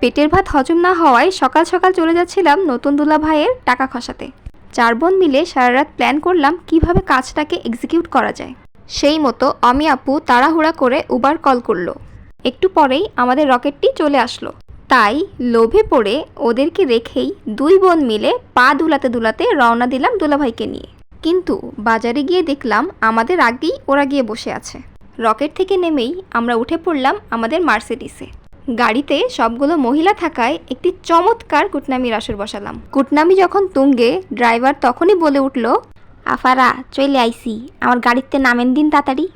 পেটের ভাত হজম না হওয়ায় সকাল সকাল চলে যাচ্ছিলাম নতুন দুলা ভাইয়ের টাকা খসাতে। 4 বোন মিলে সারা রাত প্ল্যান করলাম কিভাবে কাজটাকে এক্সিকিউট করা যায়। সেই মতো আমি আপু তাড়াহুড়া করে উবার কল করলো। একটু পরেই আমাদের রকেটটি চলে আসলো। তাই লোভে পড়ে ওদেরকে রেখেই 2 বোন মিলে পা দুলাতে দুলাতে রওনা দিলাম দুলাভাইকে নিয়ে। কিন্তু বাজারে গিয়ে দেখলাম আমাদের আগেই ওরা গিয়ে বসে আছে। রকেট থেকে নেমেই আমরা উঠে পড়লাম আমাদের মার্সিডিসে। গাড়িতে সবগুলো মহিলা থাকায় একটি চমৎকার কুটনামির আসর বসালাম। কুটনামি যখন তুঙ্গে, ড্রাইভার তখনই বলে উঠল, আফারা চলে আইসি, আমার গাড়িতে নামেন দিন তাড়াতাড়ি।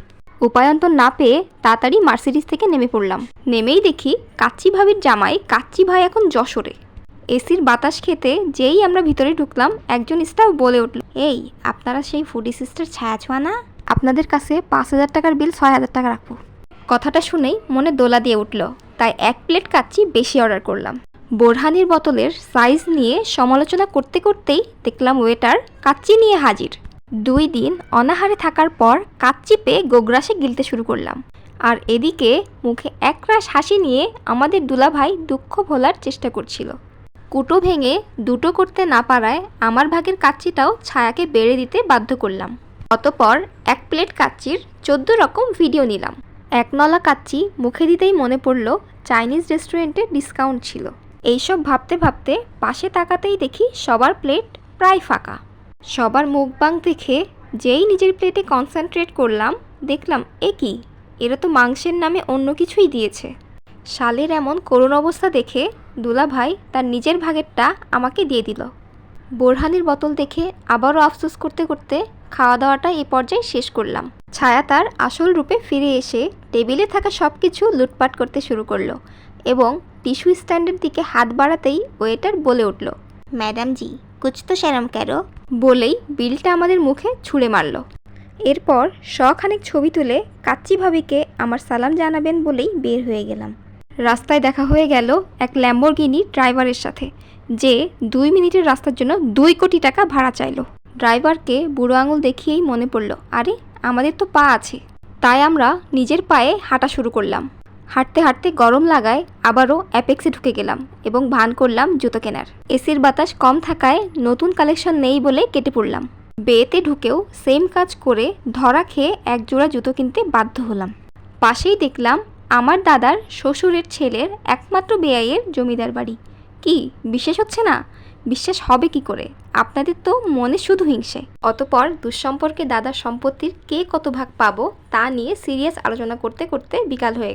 উপায়ন্তর না পেয়ে তাড়াতাড়ি মার্সিডিস থেকে নেমে পড়লাম। নেমেই দেখি কাচ্চি ভাবির জামাই কাচ্চি ভাই এখন যশোরে। এসির বাতাস খেতে যেই আমরা ভিতরে ঢুকলাম, একজন স্টাফ বলে উঠল, এই আপনারা সেই ফুডি সিস্টার ছায়া ছোঁয়া না? আপনাদের কাছে 5,000 টাকার বিল 6,000 টাকা রাখবো। কথাটা শুনেই মনে দোলা দিয়ে উঠল, তাই 1 প্লেট কাচ্চি বেশি অর্ডার করলাম। বোরহানির বোতলের সাইজ নিয়ে সমালোচনা করতে করতেই দেখলাম ওয়েটার কাচ্চি নিয়ে হাজির। 2 দিন অনাহারে থাকার পর কাচ্চি পেয়ে গোগ্রাসে গিলতে শুরু করলাম। আর এদিকে মুখে একরাশ হাসি নিয়ে আমাদের দুলাভাই দুঃখ ভোলার চেষ্টা করছিল। কুটো ভেঙে দুটো করতে না পারায় আমার ভাগের কাচ্চিটাও ছায়াকে বেড়ে দিতে বাধ্য করলাম। অতঃপর 1 প্লেট কাচ্চির 14 রকম ভিডিও নিলাম। 1 নলা কাচ্চি মুখে দিতেই মনে পড়ল চাইনিজ রেস্টুরেন্টে ডিসকাউন্ট ছিল। এইসব ভাবতে ভাবতে পাশে তাকাতেই দেখি সবার প্লেট প্রায় ফাঁকা। সবার মুখবাং দেখে যেই নিজের প্লেটে কনসেন্ট্রেট করলাম, দেখলাম এ কি, এরা তো মাংসের নামে অন্য কিছুই দিয়েছে। শালের এমন করুণ অবস্থা দেখে দুলাভাই তার নিজের ভাগেরটা আমাকে দিয়ে দিল। বোরহানির বোতল দেখে আবারও আফসোস করতে করতে খাওয়া দাওয়াটা এই পর্যায়ে শেষ করলাম। ছায়া তার আসল রূপে ফিরে এসে টেবিলে থাকা সব কিছু লুটপাট করতে শুরু করলো এবং টিস্যু স্ট্যান্ডের দিকে হাত বাড়াতেই ওয়েটার বলে উঠল, ম্যাডাম জি কুছ তো শরম করো, বলেই বিলটা আমাদের মুখে ছুঁড়ে মারল। এরপর শখানেক ছবি তুলে কাচ্চি ভাবিকে আমার সালাম জানাবেন বলেই বের হয়ে গেলাম। রাস্তায় দেখা হয়ে গেল এক ল্যাম্বরগিনি ড্রাইভারের সাথে, যে 2 মিনিটের রাস্তার জন্য 2 কোটি টাকা ভাড়া চাইলো। ড্রাইভারকে বুড়ো আঙুল দেখিয়েই মনে পড়ল, আরে আমাদের তো পা আছে। তাই আমরা নিজের পায়ে হাঁটা শুরু করলাম। হাঁটতে হাঁটতে গরম লাগায় আবারও অ্যাপেক্সে ঢুকে গেলাম এবং ভান করলাম জুতো কেনার। এসির বাতাস কম থাকায় নতুন কালেকশন নেই বলে কেটে পড়লাম। বেতে ঢুকেও সেম কাজ করে ধরা খেয়ে 1 জোড়া জুতো কিনতে বাধ্য হলাম। পাশেই দেখলাম আমার দাদার শ্বশুরের ছেলের একমাত্র বেয়াইয়ের জমিদার বাড়ি। কি বিশ্বাস হচ্ছে না? বিশ্বাস হবে কি করে? আপনাদের তো মনে শুধু হিংসে। অতপর দুঃসম্পর্কে দাদার সম্পত্তির কে কত ভাগ পাবো তা নিয়ে সিরিয়াস আলোচনা করতে করতে বিকাল হয়ে